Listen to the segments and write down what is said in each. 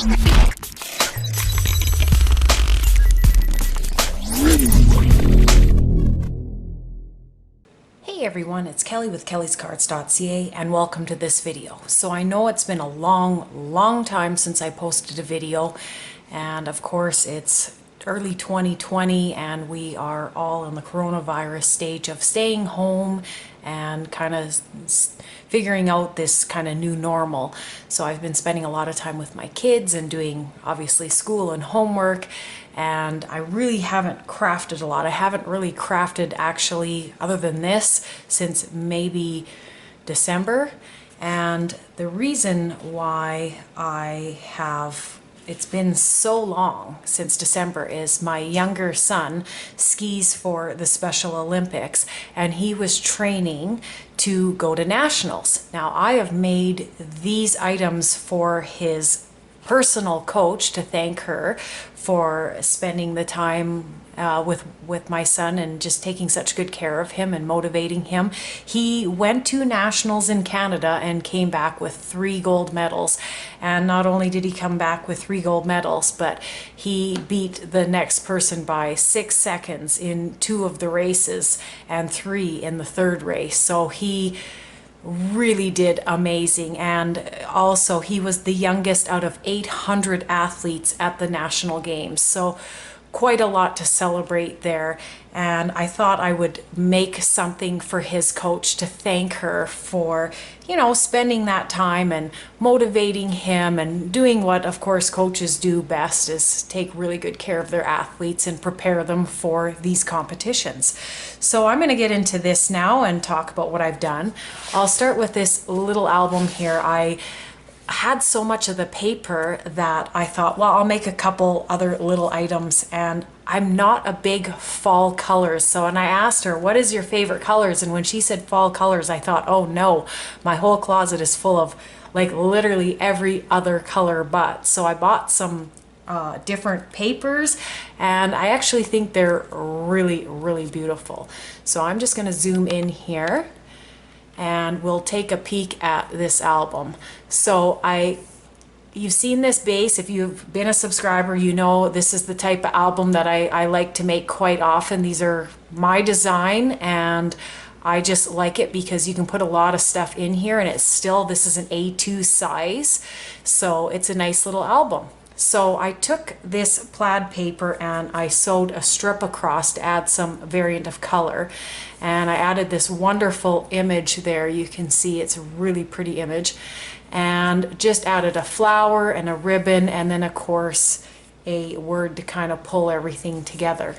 Hey everyone, it's Kelly with Kellyscards.ca and welcome to this video. So I know it's been a long time since I posted a video, and of course it's early 2020 and we are all in the coronavirus stage of staying home and kind of figuring out this kind of new normal. So I've been spending a lot of time with my kids and doing obviously school and homework, and I really haven't crafted a lot. I haven't really crafted actually other than this since maybe December. And the reason why it's been so long since December is my younger son skis for the Special Olympics and he was training to go to nationals. Now I have made these items for his personal coach to thank her for spending the time with my son and just taking such good care of him and motivating him. He went to nationals in Canada and came back with 3 gold medals. And not only did he come back with 3 gold medals, but he beat the next person by 6 seconds in 2 of the races and 3 in the 3rd race. So he really did amazing, and also he was the youngest out of 800 athletes at the national games, so quite a lot to celebrate there. And I thought I would make something for his coach to thank her for, you know, spending that time and motivating him and doing what of course coaches do best, is take really good care of their athletes and prepare them for these competitions. So I'm going to get into this now and talk about what I've done. I'll start with this little album here. I had so much of the paper that I thought, well, I'll make a couple other little items, and I'm not a big fall colors. So when I asked her, what is your favorite colors? And when she said fall colors, I thought, oh no, my whole closet is full of like literally every other color but. So I bought some different papers, and I actually think they're really beautiful. So I'm just going to zoom in here and we'll take a peek at this album. So you've seen this base. If you've been a subscriber, you know this is the type of album that I like to make quite often. These are my design and I just like it because you can put a lot of stuff in here, and this is an A2 size, so it's a nice little album. So I took this plaid paper and I sewed a strip across to add some variant of color, and I added this wonderful image there. You can see it's a really pretty image, and just added a flower and a ribbon, and then of course a word to kind of pull everything together.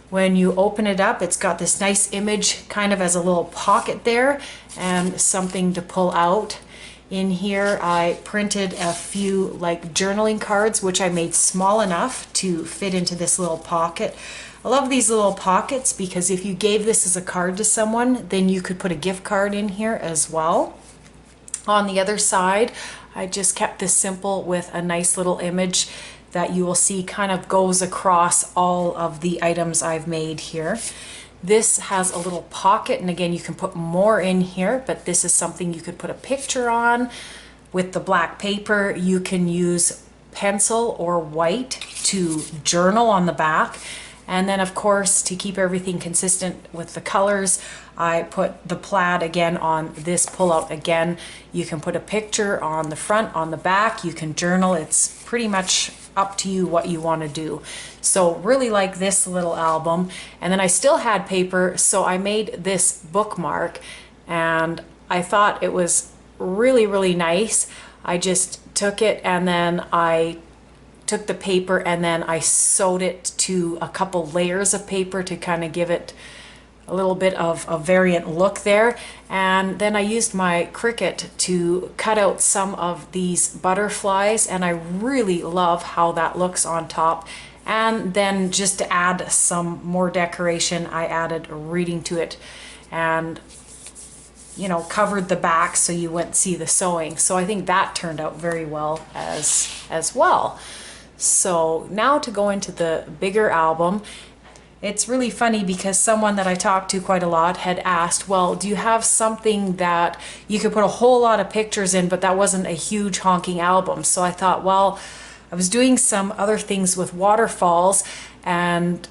When you open it up, it's got this nice image kind of as a little pocket there and something to pull out. In here I printed a few like journaling cards, which I made small enough to fit into this little pocket. I love these little pockets because if you gave this as a card to someone, then you could put a gift card in here as well. On the other side, I just kept this simple with a nice little image that you will see kind of goes across all of the items I've made here. This has a little pocket, and again, you can put more in here, but this is something you could put a picture on. With the black paper, you can use pencil or white to journal on the back. And then of course, to keep everything consistent with the colors, I put the plaid again on this pullout. Again, you can put a picture on the front, on the back, you can journal. It's pretty much up to you what you want to do. So really like this little album. And then I still had paper, so I made this bookmark, and I thought it was really nice. I just took it and then I took the paper and then I sewed it to a couple layers of paper to kind of give it a little bit of a variant look there. And then I used my Cricut to cut out some of these butterflies, and I really love how that looks on top. And then just to add some more decoration, I added reading to it and, you know, covered the back so you wouldn't see the sewing. So I think that turned out very well as well. So now to go into the bigger album. It's really funny because someone that I talked to quite a lot had asked, well, do you have something that you could put a whole lot of pictures in, but that wasn't a huge honking album? So I thought, well, I was doing some other things with waterfalls, and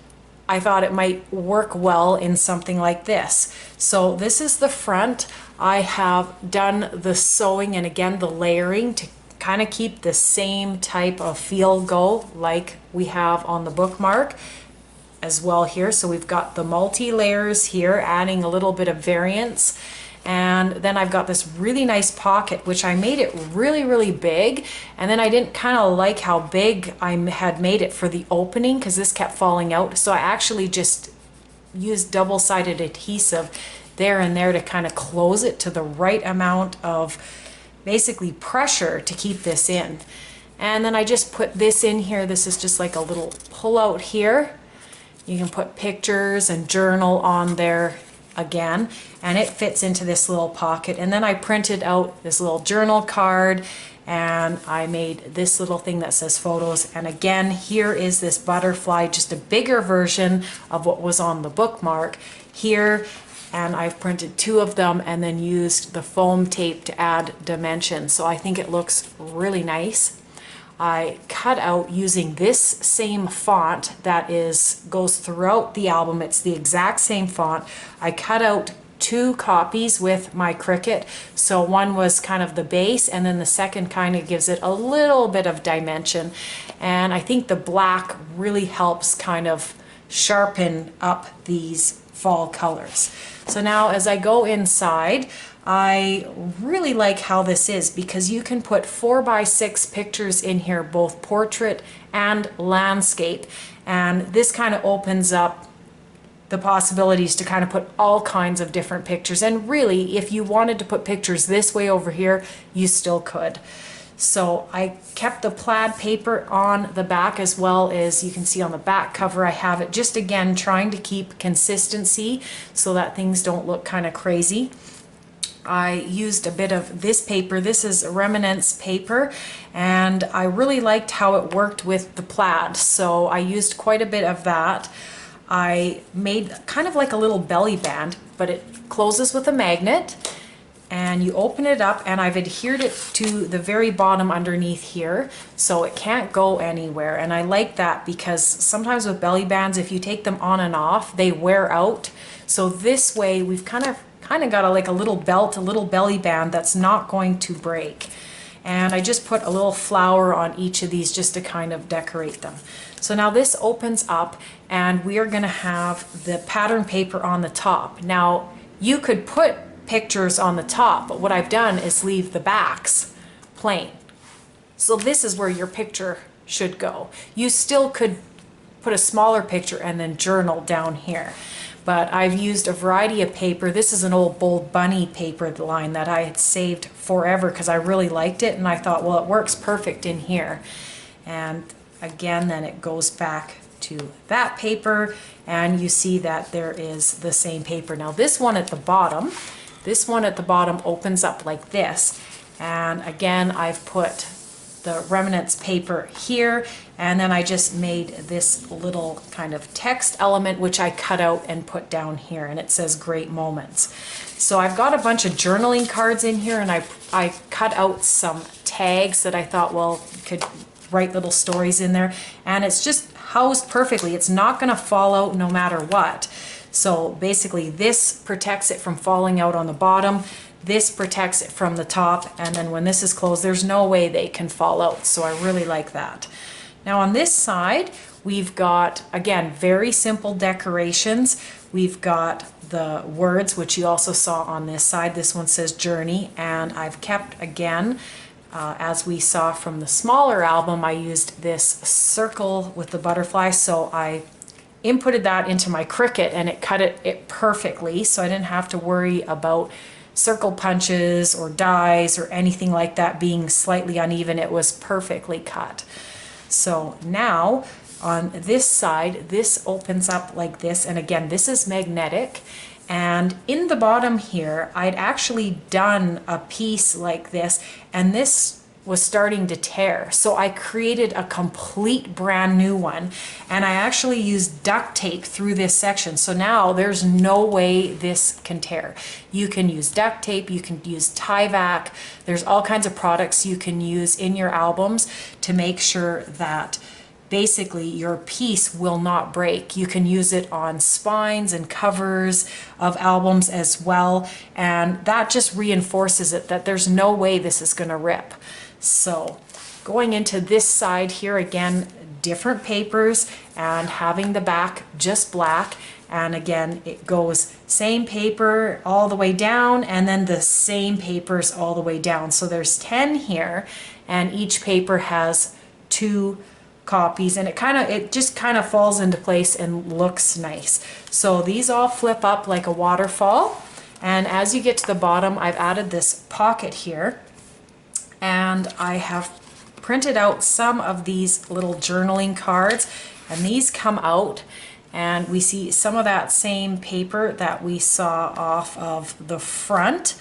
I thought it might work well in something like this. So this is the front. I have done the sewing and again the layering to kind of keep the same type of feel go like we have on the bookmark as well here. So we've got the multi-layers here, adding a little bit of variance. And then I've got this really nice pocket, which I made it really, really big. And then I didn't kind of like how big I had made it for the opening because this kept falling out. So I actually just used double-sided adhesive there and there to kind of close it to the right amount of basically pressure to keep this in. And then I just put this in here. This is just like a little pull out here. You can put pictures and journal on there again, and it fits into this little pocket. And then I printed out this little journal card, and I made this little thing that says photos. And again, here is this butterfly, just a bigger version of what was on the bookmark here. And I've printed 2 of them and then used the foam tape to add dimension. So I think it looks really nice. I cut out using this same font that goes throughout the album. It's the exact same font. I cut out 2 copies with my Cricut. So one was kind of the base, and then the second kind of gives it a little bit of dimension. And I think the black really helps kind of sharpen up these fall colors. So now as I go inside, I really like how this is because you can put 4x6 pictures in here, both portrait and landscape. And this kind of opens up the possibilities to kind of put all kinds of different pictures. And really, if you wanted to put pictures this way over here, you still could. So I kept the plaid paper on the back, as well as you can see on the back cover I have it, just again trying to keep consistency so that things don't look kind of crazy. I used a bit of this paper. This is Remnants paper, and I really liked how it worked with the plaid, so I used quite a bit of that. I made kind of like a little belly band, but it closes with a magnet, and you open it up, and I've adhered it to the very bottom underneath here so it can't go anywhere. And I like that because sometimes with belly bands, if you take them on and off, they wear out. So this way we've kind of got like a little belt, a little belly band that's not going to break. And I just put a little flower on each of these just to kind of decorate them. So now this opens up, and we are going to have the pattern paper on the top. Now you could put pictures on the top, but what I've done is leave the backs plain. So this is where your picture should go. You still could put a smaller picture and then journal down here. But I've used a variety of paper. This is an old Bold Bunny paper line that I had saved forever because I really liked it, and I thought, well, it works perfect in here. And again, then it goes back to that paper, and you see that there is the same paper. Now this one at the bottom opens up like this, and again I've put the Remnants paper here, and then I just made this little kind of text element which I cut out and put down here, and it says great moments. So I've got a bunch of journaling cards in here, and I cut out some tags that I thought, well, you could write little stories in there, and it's just housed perfectly. It's not going to fall out no matter what. So basically this protects it from falling out on the bottom, this protects it from the top, and then when this is closed, there's no way they can fall out. So I really like that. Now on this side, we've got, again, very simple decorations. We've got the words, which you also saw on this side. This one says Journey, and I've kept, again, as we saw from the smaller album, I used this circle with the butterfly, so I inputted that into my Cricut, and it cut it perfectly, so I didn't have to worry about circle punches or dies or anything like that being slightly uneven. It was perfectly cut. So now on this side, this opens up like this, and again, this is magnetic. And in the bottom here, I'd actually done a piece like this, and this was starting to tear. So I created a complete brand new one, and I actually used duct tape through this section. So now there's no way this can tear. You can use duct tape, you can use Tyvek. There's all kinds of products you can use in your albums to make sure that basically your piece will not break. You can use it on spines and covers of albums as well, and that just reinforces it that there's no way this is going to rip. So going into this side here, again, different papers and having the back just black, and again it goes same paper all the way down and then the same papers all the way down. So there's 10 here, and each paper has 2 copies, and it just kind of falls into place and looks nice. So these all flip up like a waterfall, and as you get to the bottom, I've added this pocket here, and I have printed out some of these little journaling cards, and these come out and we see some of that same paper that we saw off of the front.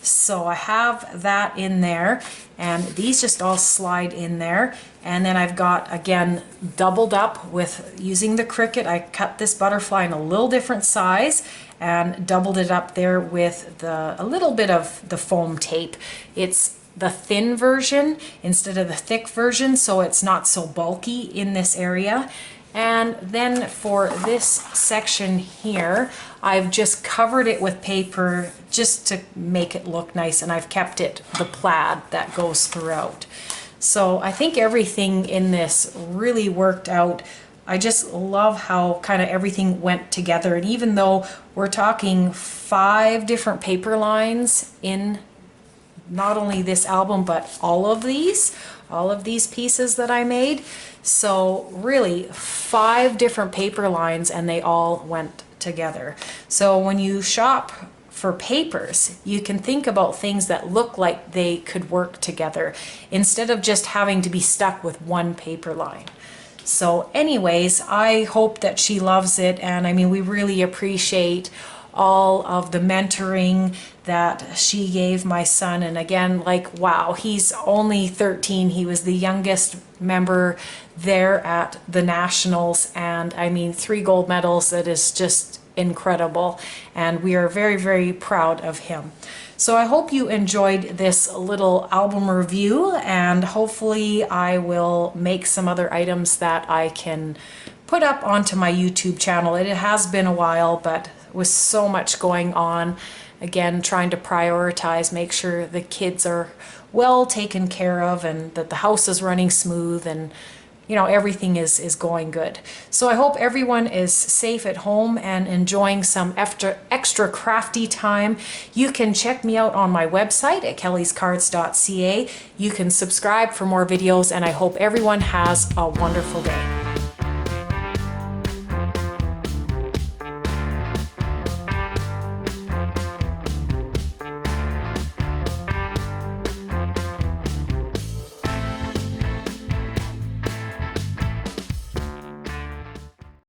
So I have that in there, and these just all slide in there. And then I've got, again, doubled up with using the Cricut. I cut this butterfly in a little different size and doubled it up there with a little bit of the foam tape. It's the thin version instead of the thick version, so it's not so bulky in this area. And then for this section here, I've just covered it with paper just to make it look nice, and I've kept it the plaid that goes throughout. So I think everything in this really worked out. I just love how kind of everything went together, and even though we're talking 5 different paper lines in not only this album but all of these pieces that I made, so really 5 different paper lines, and they all went together. So when you shop for papers, you can think about things that look like they could work together instead of just having to be stuck with one paper line. So anyways, I hope that she loves it, and I mean, we really appreciate all of the mentoring that she gave my son. And again, like, wow, he's only 13. He was the youngest member there at the Nationals, and I mean, 3 gold medals. That is just incredible, and we are very, very proud of him. So I hope you enjoyed this little album review, and hopefully I will make some other items that I can put up onto my YouTube channel. It has been a while, but with so much going on, again, trying to prioritize, make sure the kids are well taken care of and that the house is running smooth, and you know, everything is going good. So I hope everyone is safe at home and enjoying some extra crafty time. You can check me out on my website at Kellyscards.ca. You can subscribe for more videos, and I hope everyone has a wonderful day.